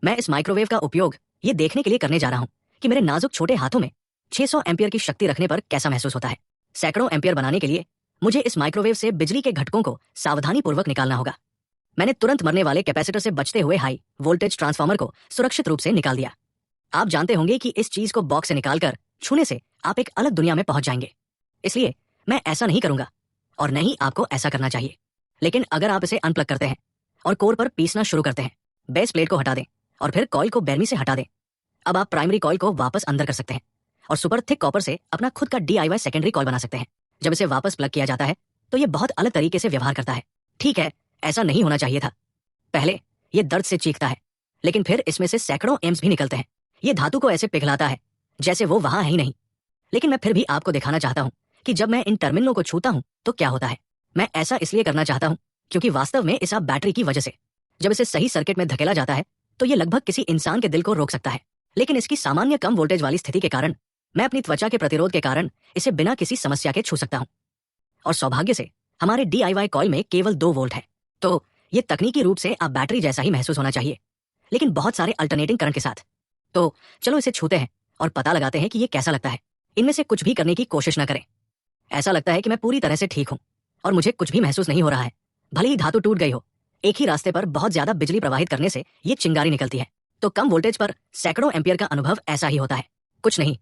मैं इस माइक्रोवेव का उपयोग ये देखने के लिए करने जा रहा हूँ कि मेरे नाजुक छोटे हाथों में 600 एम्पियर की शक्ति रखने पर कैसा महसूस होता है। सैकड़ों एम्पियर बनाने के लिए मुझे इस माइक्रोवेव से बिजली के घटकों को सावधानी पूर्वक निकालना होगा। मैंने तुरंत मरने वाले कैपेसिटर से बचते हुए हाई वोल्टेज ट्रांसफार्मर को सुरक्षित रूप से निकाल दिया। आप जानते होंगे कि इस चीज को बॉक्स से निकालकर छूने से आप एक अलग दुनिया में पहुंच जाएंगे, इसलिए मैं ऐसा नहीं करूंगा और नहीं आपको ऐसा करना चाहिए। लेकिन अगर आप इसे अनप्लग करते हैं और कोर पर पीसना शुरू करते हैं, बेस प्लेट को हटा दें और फिर कॉइल को बेरमी से हटा दें। अब आप प्राइमरी कॉइल को वापस अंदर कर सकते हैं और सुपर थिक कॉपर से अपना खुद का DIY सेकेंडरी कॉइल बना सकते हैं। जब इसे वापस प्लग किया जाता है तो ये बहुत अलग तरीके से व्यवहार करता है। ठीक है, ऐसा नहीं होना चाहिए था। पहले ये दर्द से चीखता है, लेकिन फिर इसमें से सैकड़ों एम्स भी निकलते हैं। ये धातु को ऐसे पिघलाता है जैसे वो वहां है ही नहीं। लेकिन मैं फिर भी आपको दिखाना चाहता हूं कि जब मैं इन टर्मिनलों को छूता हूं तो क्या होता है। मैं ऐसा इसलिए करना चाहता हूं क्योंकि वास्तव में इस बैटरी की वजह से जब इसे सही सर्किट में धकेला जाता है तो ये लगभग किसी इंसान के दिल को रोक सकता है। लेकिन इसकी सामान्य कम वोल्टेज वाली स्थिति के कारण मैं अपनी त्वचा के प्रतिरोध के कारण इसे बिना किसी समस्या के छू सकता हूं। और सौभाग्य से हमारे DIY कॉइल में केवल 2 वोल्ट है, तो ये तकनीकी रूप से आप बैटरी जैसा ही महसूस होना चाहिए, लेकिन बहुत सारे अल्टरनेटिंग करंट के साथ। तो चलो इसे छूते हैं और पता लगाते हैं कि ये कैसा लगता है। इनमें से कुछ भी करने की कोशिश न करें। ऐसा लगता है कि मैं पूरी तरह से ठीक हूं और मुझे कुछ भी महसूस नहीं हो रहा है, भले ही धातु टूट गई हो। एक ही रास्ते पर बहुत ज्यादा बिजली प्रवाहित करने से ये चिंगारी निकलती है, तो कम वोल्टेज पर सैकड़ों एम्पियर का अनुभव ऐसा ही होता है। कुछ नहीं,